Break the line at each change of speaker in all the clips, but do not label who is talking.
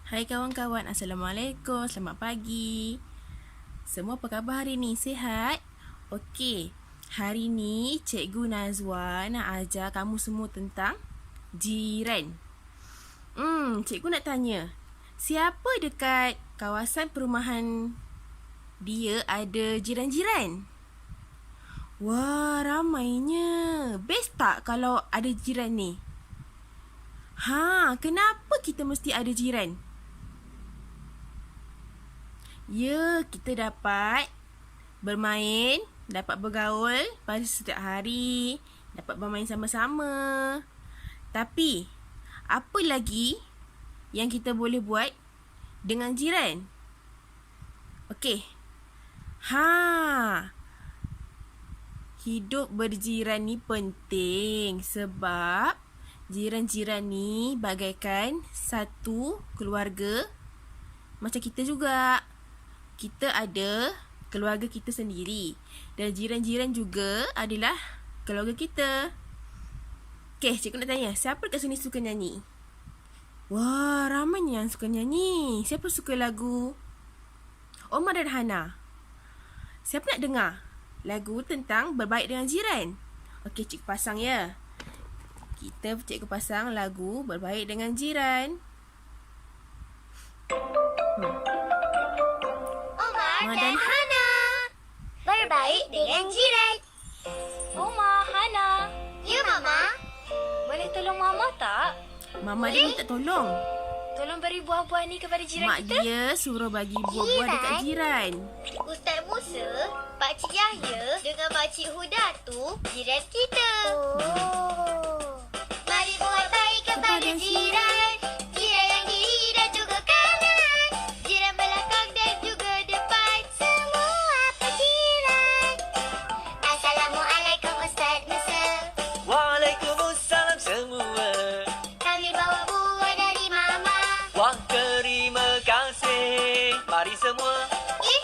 Hai kawan-kawan, Assalamualaikum, selamat pagi. Semua apa khabar hari ni? Sihat? Okey, hari ni Cikgu Nazwa nak ajar kamu semua tentang jiran. Cikgu nak tanya, siapa dekat kawasan perumahan dia ada jiran-jiran? Wah, ramainya. Best tak kalau ada jiran ni? Kenapa kita mesti ada jiran? Ya, kita dapat bermain, dapat bergaul pada setiap hari, dapat bermain sama-sama. Tapi, apa lagi yang kita boleh buat dengan jiran? Okey. Hidup berjiran ni penting sebab jiran-jiran ni bagaikan satu keluarga macam kita juga. Kita ada keluarga kita sendiri dan jiran-jiran juga adalah keluarga kita. Okey, cikgu nak tanya, siapa kat sini suka nyanyi? Wah, ramai yang suka nyanyi. Siapa suka lagu Omar dan Hana? Siapa nak dengar lagu tentang berbaik dengan jiran? Okey, cikgu pasang ya. Cikgu pasang lagu berbaik dengan jiran.
Omar dan Hana berbaik dengan jiran.
Omar, Hana,
Ya, Mama.
boleh tolong Mama tak?
Mama dia minta tolong.
Tolong beri buah-buah ni kepada jiran
Mak
kita.
dia suruh bagi buah-buah dekat jiran.
Ustaz Musa, Pakcik Yahya dengan Pakcik Huda tu jiran kita. Mari buat baik kepada jiran. Jiran yang kiri dan juga kanan. Jiran belakang dan juga depan. Semua penjiran. Assalamualaikum Ustaz Musa.
Waalaikumsalam semua.
Kami bawa buah dari Mama.
Wah, terima kasih. Mari semua,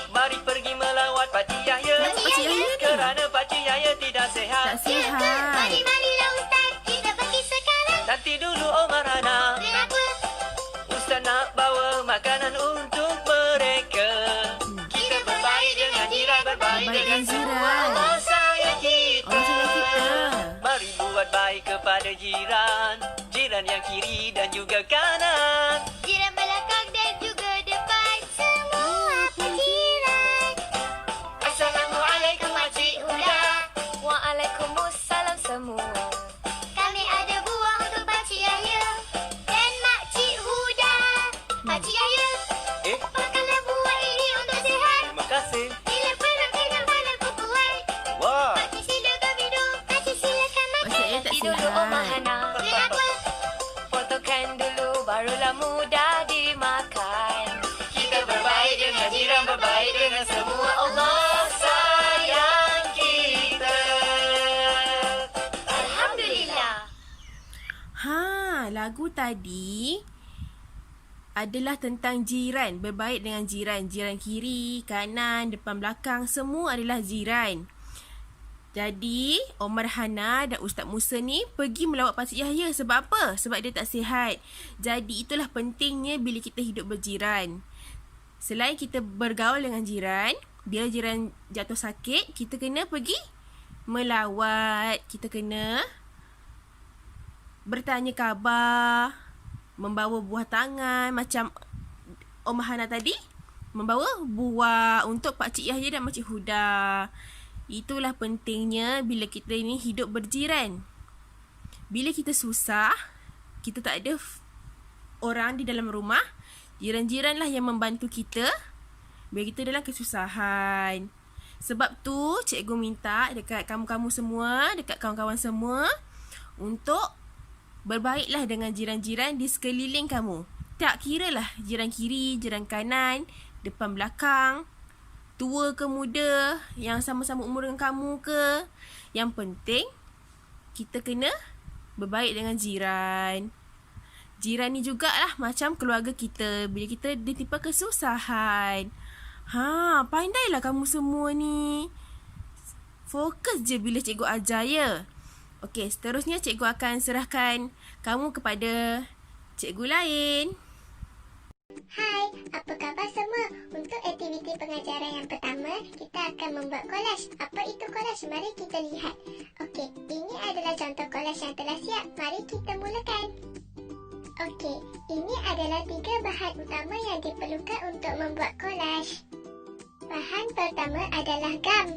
mari pergi melawat Pakcik Yahya.
Pakcik Yahya ni?
Kerana Pakcik Yahya tidak
Tak
sihat.
sihat.
Marilah Ustaz, kita pergi sekarang.
Nanti dulu Omar Hana,
Kenapa?
Ustaz nak bawa makanan untuk mereka. Kita berbaik dengan jiran, berbaik
Berbaik
dengan
dengan
semua
jiran.
orang sayang kita.
Orang sayang kita.
Mari buat baik kepada jiran. Jiran yang kiri dan juga kanan.
Jiran belakang dan juga depan. Semua penjiran.
Assalamualaikum Pakcik Huda.
Waalaikumsalam semua.
Kami ada buah untuk Pakcik Yahya dan Makcik Huda. Pakcik Yahya, makanlah buah ini untuk sihat.
Terima kasih.
Bila perut kenyang badanku kuat.
Wah.
Pakcik silakan minum, Pakcik silakan
Pakcik
makan.
Yahya tak
Nanti dulu Omar
sihat.
Hana.
Kenapa?
Potongkan dulu barulah mudah dimakan.
Kita berbaik dengan jiran, berbaik dengan semua Allah sayang kita.
Alhamdulillah.
Lagu tadi adalah tentang jiran, berbaik dengan jiran. Jiran kiri, kanan, depan, belakang, semua adalah jiran. Jadi, Omar Hana dan Ustaz Musa ni pergi melawat Pakcik Yahya. Sebab apa? Sebab dia tak sihat. Jadi, itulah pentingnya bila kita hidup berjiran. Selain kita bergaul dengan jiran, bila jiran jatuh sakit, kita kena pergi melawat. Kita kena bertanya khabar, membawa buah tangan macam Omar Hana tadi, membawa buah untuk Pakcik Yahya dan Makcik Huda. Itulah pentingnya bila kita ini hidup berjiran. Bila kita susah, kita tak ada orang di dalam rumah, jiran-jiranlah yang membantu kita bila kita dalam kesusahan. Sebab tu cikgu minta dekat kamu-kamu semua, dekat kawan-kawan semua, untuk berbaiklah dengan jiran-jiran di sekeliling kamu. Tak kira lah jiran kiri, jiran kanan, depan belakang, tua ke muda, yang sama-sama umur dengan kamu ke. Yang penting, kita kena berbaik dengan jiran. Jiran ni jugalah macam keluarga kita. Bila kita ditimpa kesusahan. Pandailah kamu semua ni. Fokus je bila cikgu ajar ya. Okey, seterusnya cikgu akan serahkan kamu kepada cikgu lain.
Hai, apa khabar semua? Untuk aktiviti pengajaran yang pertama, kita akan membuat kolaj. Apa itu kolaj? Mari kita lihat. Okey, ini adalah contoh kolaj yang telah siap. Mari kita mulakan. Okey, ini adalah 3 bahan utama yang diperlukan untuk membuat kolaj. Bahan pertama adalah gam.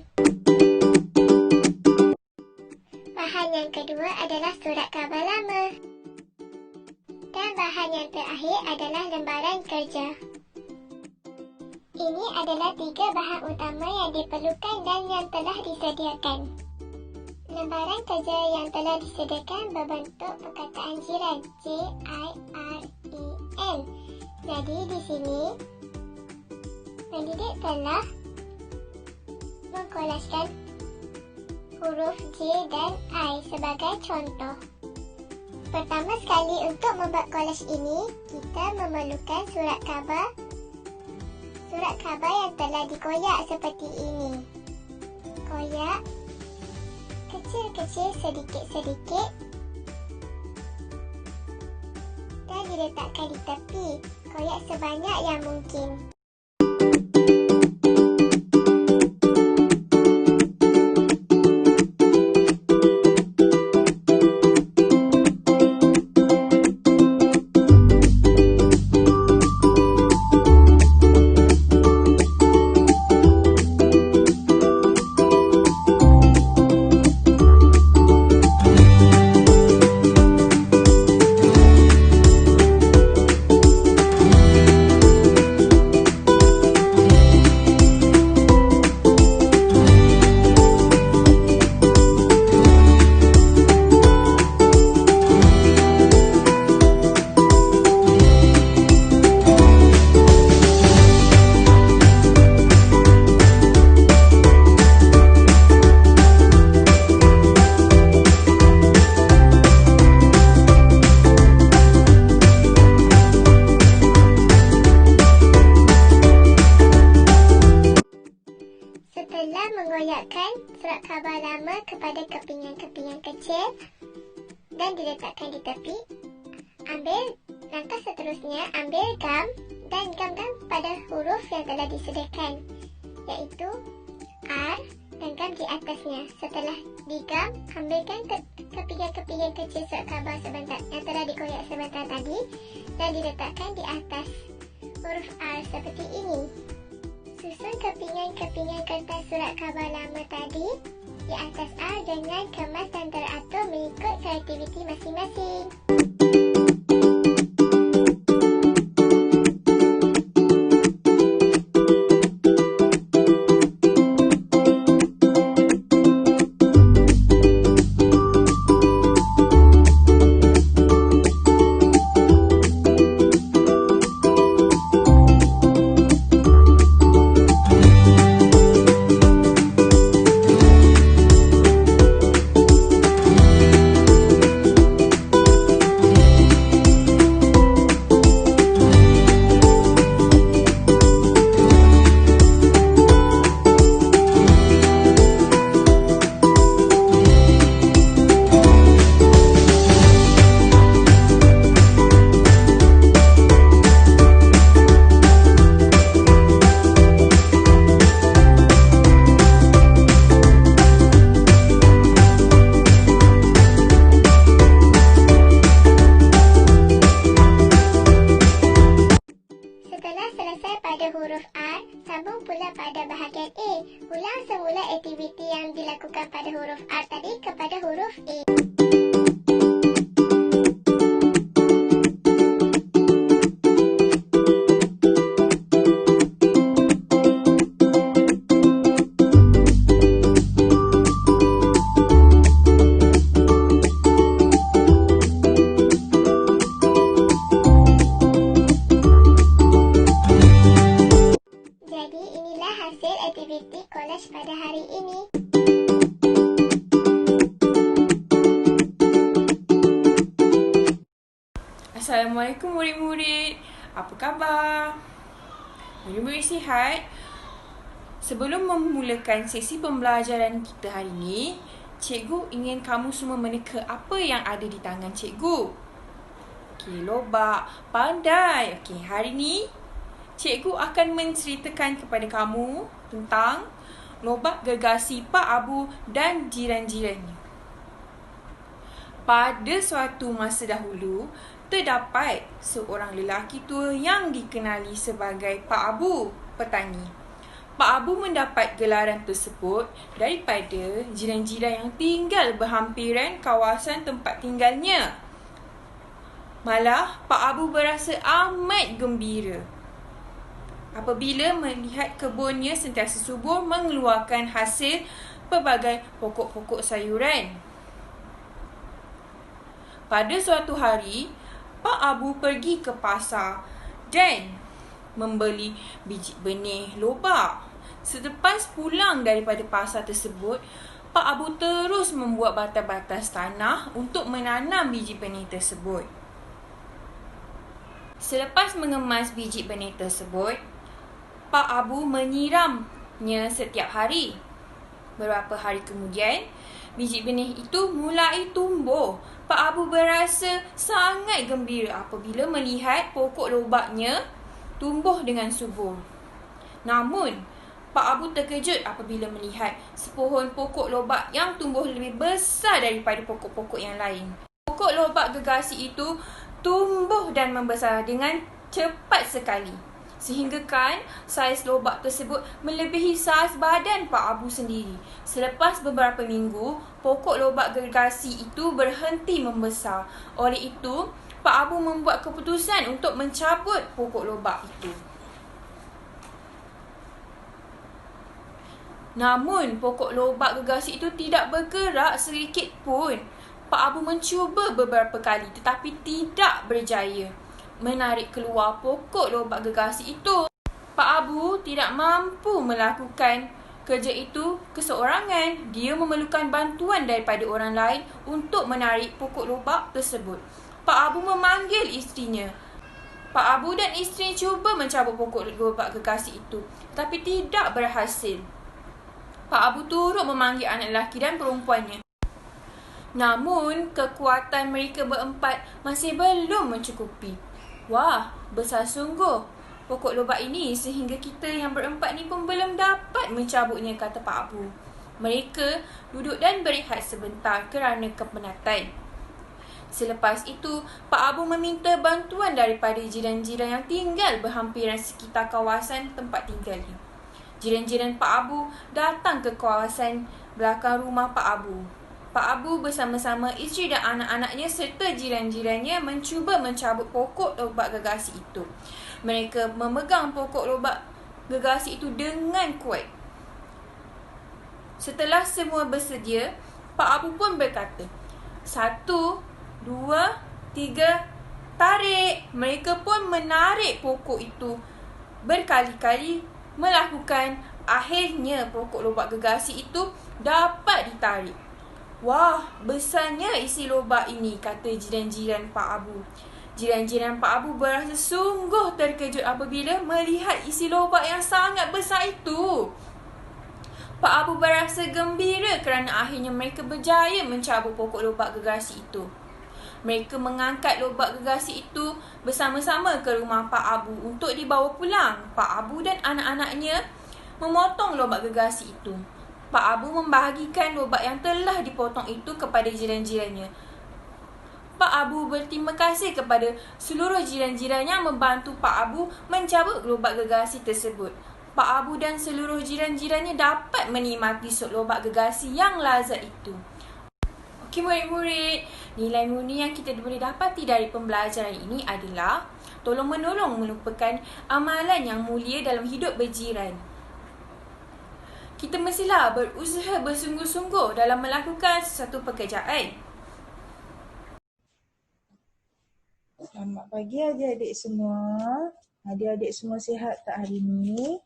Bahan yang kedua adalah surat khabar lama. Dan bahan yang terakhir adalah lembaran kerja. Ini adalah 3 bahan utama yang diperlukan dan yang telah disediakan. Lembaran kerja yang telah disediakan berbentuk perkataan jiran, J-I-R-E-N. Jadi di sini, pendidik telah mengkolajkan huruf J dan I sebagai contoh. Pertama sekali, untuk membuat kolaj ini, kita memerlukan surat khabar. Surat khabar yang telah dikoyak seperti ini. Koyak kecil-kecil, sedikit-sedikit dan diletakkan di tepi. Koyak sebanyak yang mungkin. Setelah mengoyakkan surat khabar lama kepada kepingan-kepingan kecil dan diletakkan di tepi, langkah seterusnya, ambil gam dan gam-gam pada huruf yang telah disediakan, iaitu R dan gam di atasnya. Setelah digam, ambilkan kepingan-kepingan kecil surat khabar sebentar yang telah dikoyak sebentar tadi dan diletakkan di atas huruf R seperti ini. Susun kepingan-kepingan kertas surat khabar lama tadi di atas R dengan kemas dan teratur mengikut kreativiti masing-masing. Sambung pula pada bahagian A. Ulang semula aktiviti yang dilakukan pada huruf R tadi kepada huruf A. Hasil aktiviti kolaj pada hari ini.
Assalamualaikum murid-murid. Apa khabar? Murid-murid sihat? Sebelum memulakan sesi pembelajaran kita hari ini, cikgu ingin kamu semua meneka apa yang ada di tangan cikgu. Okey, lobak. Pandai. Okey, hari ni cikgu akan menceritakan kepada kamu tentang lobak gergasi Pak Abu dan jiran-jirannya. Pada suatu masa dahulu, terdapat seorang lelaki tua yang dikenali sebagai Pak Abu, petani. Pak Abu mendapat gelaran tersebut daripada jiran-jiran yang tinggal berhampiran kawasan tempat tinggalnya. Malah, Pak Abu berasa amat gembira apabila melihat kebunnya sentiasa subur mengeluarkan hasil pelbagai pokok-pokok sayuran. Pada suatu hari, Pak Abu pergi ke pasar dan membeli biji benih lobak. Selepas pulang daripada pasar tersebut, Pak Abu terus membuat batas-batas tanah untuk menanam biji benih tersebut. Selepas mengemas biji benih tersebut, Pak Abu menyiramnya setiap hari. Beberapa hari kemudian, biji benih itu mulai tumbuh. Pak Abu berasa sangat gembira apabila melihat pokok lobaknya tumbuh dengan subur. Namun, Pak Abu terkejut apabila melihat sepohon pokok lobak yang tumbuh lebih besar daripada pokok-pokok yang lain. Pokok lobak gergasi itu tumbuh dan membesar dengan cepat sekali. Sehinggakan saiz lobak tersebut melebihi saiz badan Pak Abu sendiri. Selepas beberapa minggu, pokok lobak gergasi itu berhenti membesar. Oleh itu, Pak Abu membuat keputusan untuk mencabut pokok lobak itu. Namun, pokok lobak gergasi itu tidak bergerak sedikit pun. Pak Abu mencuba beberapa kali tetapi tidak berjaya menarik keluar pokok lobak gergasi itu. Pak Abu tidak mampu melakukan kerja itu keseorangan. Dia memerlukan bantuan daripada orang lain untuk menarik pokok lobak tersebut. Pak Abu memanggil isterinya. Pak Abu dan isteri cuba mencabut pokok lobak gergasi itu, tetapi tidak berhasil. Pak Abu turut memanggil anak lelaki dan perempuannya. Namun, kekuatan mereka berempat masih belum mencukupi. Wah, besar sungguh pokok lobak ini sehingga kita yang berempat ni pun belum dapat mencabutnya, kata Pak Abu. Mereka duduk dan berehat sebentar kerana kepenatan. Selepas itu, Pak Abu meminta bantuan daripada jiran-jiran yang tinggal berhampiran sekitar kawasan tempat tinggalnya. Jiran-jiran Pak Abu datang ke kawasan belakang rumah Pak Abu. Pak Abu bersama-sama isteri dan anak-anaknya serta jiran-jirannya mencuba mencabut pokok lobak gergasi itu. Mereka memegang pokok lobak gergasi itu dengan kuat. Setelah semua bersedia, Pak Abu pun berkata, 1, 2, 3, tarik. Mereka pun menarik pokok itu berkali-kali melakukan. Akhirnya pokok lobak gergasi itu dapat ditarik. Wah, besarnya isi lobak ini, kata jiran-jiran Pak Abu. Jiran-jiran Pak Abu berasa sungguh terkejut apabila melihat isi lobak yang sangat besar itu. Pak Abu berasa gembira kerana akhirnya mereka berjaya mencabut pokok lobak gergasi itu. Mereka mengangkat lobak gergasi itu bersama-sama ke rumah Pak Abu untuk dibawa pulang. Pak Abu dan anak-anaknya memotong lobak gergasi itu. Pak Abu membahagikan lobak yang telah dipotong itu kepada jiran-jirannya. Pak Abu berterima kasih kepada seluruh jiran-jiran yang membantu Pak Abu mencabut lobak gergasi tersebut. Pak Abu dan seluruh jiran-jirannya dapat menikmati sup lobak gergasi yang lazat itu. Okey murid-murid, nilai murni yang kita boleh dapati dari pembelajaran ini adalah tolong-menolong melupakan amalan yang mulia dalam hidup berjiran. Kita mestilah berusaha bersungguh-sungguh dalam melakukan sesuatu pekerjaan.
Selamat pagi adik-adik semua. Adik-adik semua sihat tak hari ni?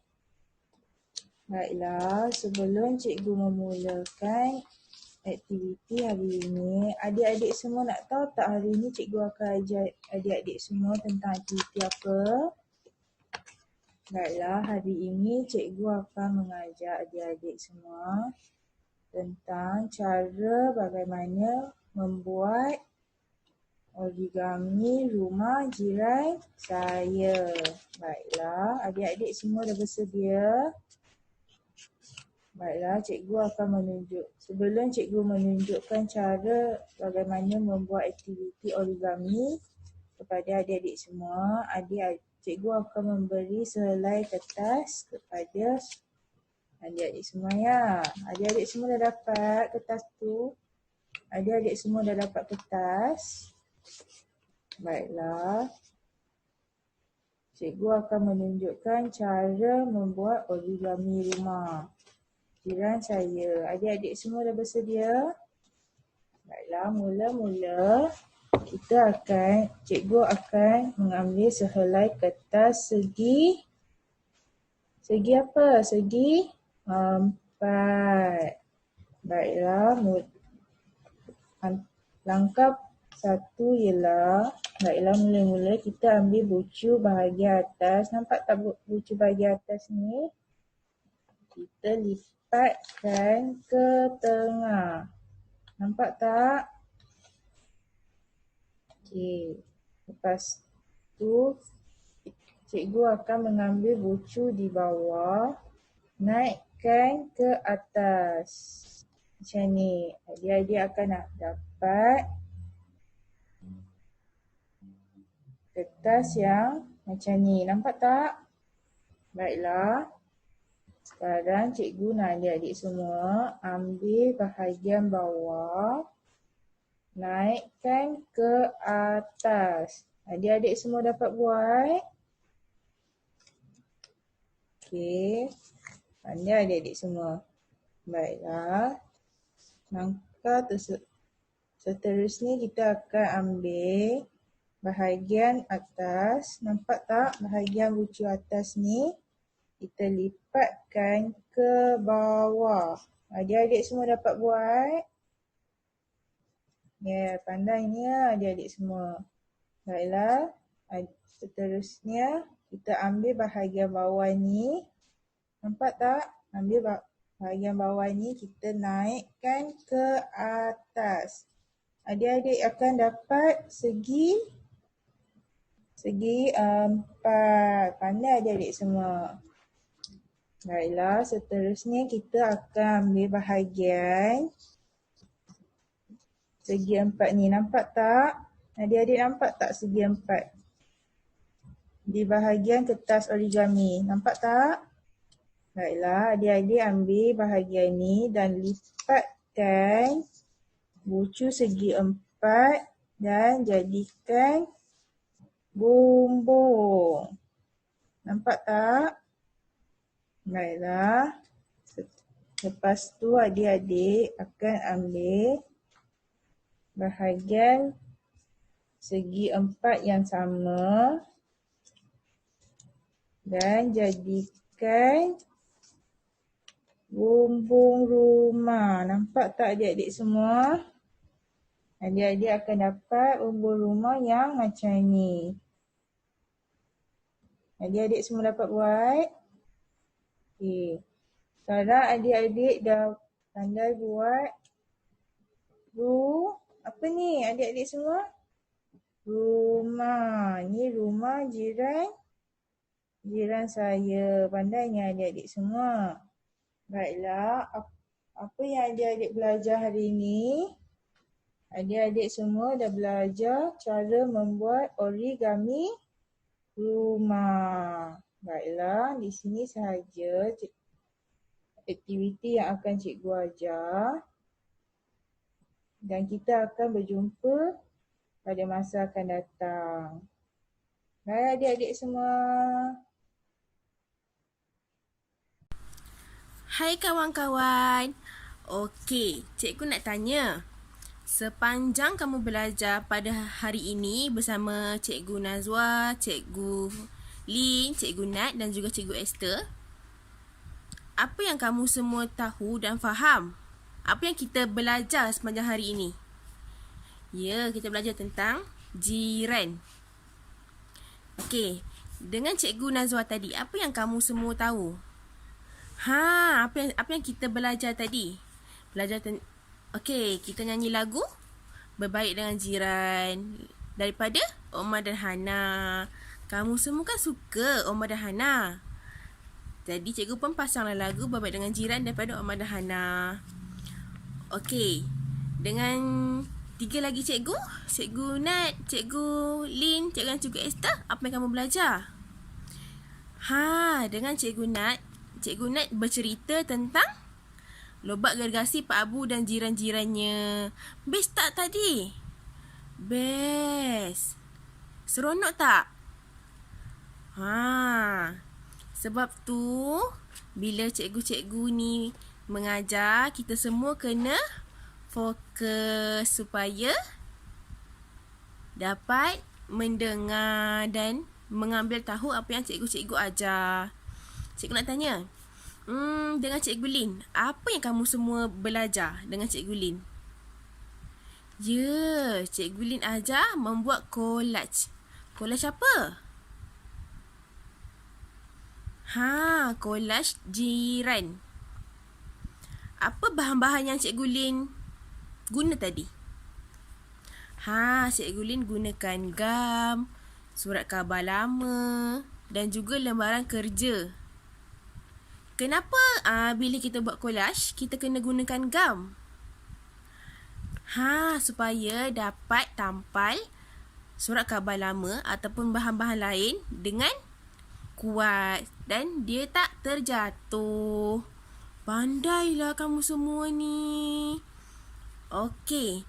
Baiklah, sebelum cikgu memulakan aktiviti hari ini, adik-adik semua nak tahu tak hari ni cikgu akan ajar adik-adik semua tentang aktiviti apa? Baiklah, hari ini cikgu akan mengajar adik-adik semua tentang cara bagaimana membuat origami rumah jiran saya. Baiklah, adik-adik semua dah bersedia? Baiklah, cikgu akan sebelum cikgu menunjukkan cara bagaimana membuat aktiviti origami kepada adik-adik semua, cikgu akan memberi sehelai kertas kepada adik-adik semua ya. Adik-adik semua dah dapat kertas tu? Adik-adik semua dah dapat kertas? Baiklah. Cikgu akan menunjukkan cara membuat origami rumah jiran saya. Adik-adik semua dah bersedia? Baiklah, mula-mula cikgu akan mengambil sehelai kertas segi apa? Segi 4. Baiklah, langkah 1 ialah, mula-mula kita ambil bucu bahagian atas. Nampak tak bucu bahagian atas ni? Kita lipatkan ke tengah. Nampak tak? Okey. Lepas tu, cikgu akan mengambil bucu di bawah, naikkan ke atas. Macam ni. Adik-adik akan dapat kertas yang macam ni. Nampak tak? Baiklah. Sekarang cikgu nak adik-adik semua ambil bahagian bawah, naikkan ke atas. Adik-adik semua dapat buat? Okey. Pandai adik-adik semua. Baiklah. Langkah seterusnya kita akan ambil bahagian atas. Nampak tak bahagian bucu atas ni? Kita lipatkan ke bawah. Adik-adik semua dapat buat? Ya, pandainya adik-adik semua. Baiklah. Seterusnya, kita ambil bahagian bawah ni. Nampak tak? Ambil bahagian bawah ni, kita naikkan ke atas. Adik-adik akan dapat segi 4. Pandai adik-adik semua. Baiklah, seterusnya kita akan ambil bahagian segi 4 ni. Nampak tak? Adik-adik nampak tak segi 4? Di bahagian kertas origami. Nampak tak? Baiklah, adik-adik ambil bahagian ni dan lipatkan bucu segi 4 dan jadikan bumbung. Nampak tak? Baiklah. Lepas tu adik-adik akan ambil bahagian segi 4 yang sama dan jadikan bumbung rumah. Nampak tak adik-adik semua? Adik-adik akan dapat bumbung rumah yang macam ni. Adik-adik semua dapat buat? Okey. Sekarang adik-adik dah pandai buat apa ni adik-adik semua? Rumah. Ni rumah jiran saya. Pandainya adik-adik semua. Baiklah, apa yang adik-adik belajar hari ini? Adik-adik semua dah belajar cara membuat origami rumah. Baiklah, di sini sahaja aktiviti yang akan cikgu ajar. Dan kita akan berjumpa pada masa akan datang. Baik adik-adik semua.
Hai kawan-kawan. Okey, cikgu nak tanya. Sepanjang kamu belajar pada hari ini bersama Cikgu Nazwa, Cikgu Lin, Cikgu Nat dan juga Cikgu Esther, apa yang kamu semua tahu dan faham? Apa yang kita belajar sepanjang hari ini? Ya, kita belajar tentang jiran. Okey, dengan Cikgu Nazwa tadi, apa yang kamu semua tahu? Apa yang kita belajar tadi? Okey, kita nyanyi lagu Berbaik dengan Jiran. daripada Omar dan Hana. Kamu semua kan suka Omar dan Hana. Jadi cikgu pun pasanglah lagu Berbaik Dengan Jiran daripada Omar dan Hana. Okey. Dengan 3 lagi cikgu, Cikgu Nat, Cikgu Lin, Cikgu dan Cikgu Esther, apa yang kamu belajar? Dengan Cikgu Nat bercerita tentang lobak gergasi Pak Abu dan jiran-jirannya. Best tak tadi? Best. Seronok tak? Sebab tu, bila cikgu-cikgu ni mengajar, kita semua kena fokus supaya dapat mendengar dan mengambil tahu apa yang cikgu-cikgu ajar. Cikgu nak tanya, dengan Cikgu Lin, apa yang kamu semua belajar dengan Cikgu Lin? Ya, Cikgu Lin ajar membuat collage. Collage apa? Collage jiran. Apa bahan-bahan yang Cikgu Lin guna tadi? Cikgu Lin gunakan gam, surat khabar lama dan juga lembaran kerja. Kenapa bila kita buat collage, kita kena gunakan gam? Supaya dapat tampal surat khabar lama ataupun bahan-bahan lain dengan kuat dan dia tak terjatuh. Pandailah kamu semua ni. Okey.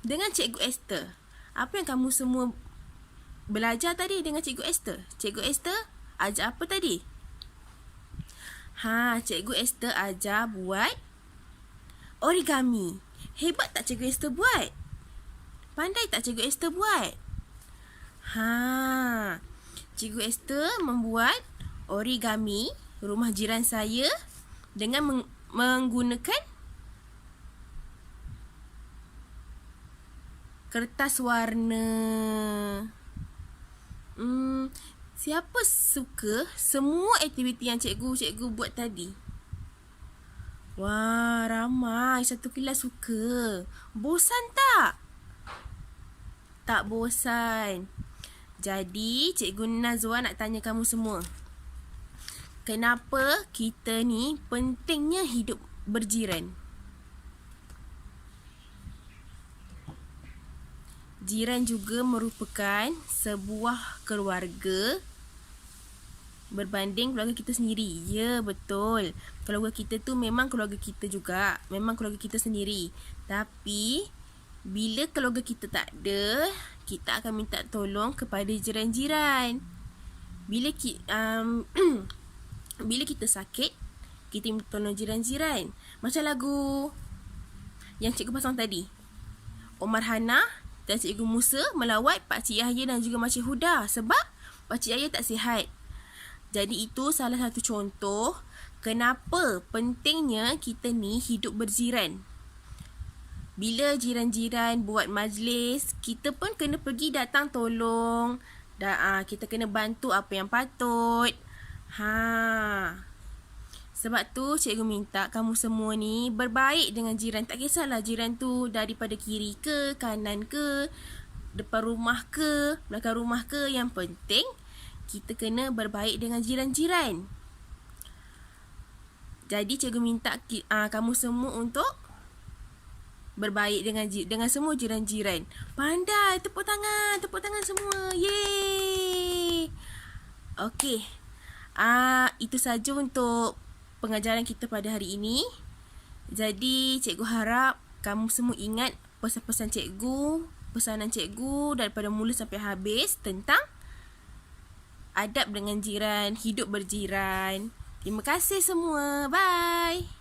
Dengan Cikgu Esther, apa yang kamu semua belajar tadi dengan Cikgu Esther? Cikgu Esther ajar apa tadi? Cikgu Esther ajar buat origami. Hebat tak Cikgu Esther buat? Pandai tak Cikgu Esther buat? Cikgu Esther membuat origami rumah jiran saya dengan menggunakan kertas warna. Siapa suka semua aktiviti yang cikgu buat tadi? Wah, ramai. Satu kelas suka. Bosan tak? Tak bosan. Jadi, Cikgu Nazwa nak tanya kamu semua. Kenapa kita ni pentingnya hidup berjiran? Jiran juga merupakan sebuah keluarga berbanding keluarga kita sendiri. Ya, betul. Keluarga kita tu memang keluarga kita juga. Memang keluarga kita sendiri. Tapi, bila keluarga kita tak ada, kita akan minta tolong kepada jiran-jiran. Bila kita sakit, kita minta tolong jiran-jiran. Macam lagu yang cikgu pasang tadi. Omar Hana dan Cikgu Musa melawat Pakcik Yahya dan juga Makcik Huda sebab Pakcik Yahya tak sihat. Jadi itu salah satu contoh kenapa pentingnya kita ni hidup berjiran. Bila jiran-jiran buat majlis, kita pun kena pergi datang tolong. Kita kena bantu apa yang patut. Sebab tu cikgu minta kamu semua ni berbaik dengan jiran. Tak kisahlah jiran tu daripada kiri ke, kanan ke, depan rumah ke, belakang rumah ke. Yang penting kita kena berbaik dengan jiran-jiran. Jadi cikgu minta kamu semua untuk berbaik dengan semua jiran-jiran. Pandai, tepuk tangan semua. Yeay. Okey. Itu saja untuk pengajaran kita pada hari ini. Jadi cikgu harap kamu semua ingat pesan-pesan cikgu, pesanan cikgu daripada mula sampai habis tentang adab dengan jiran, hidup berjiran. Terima kasih semua. Bye.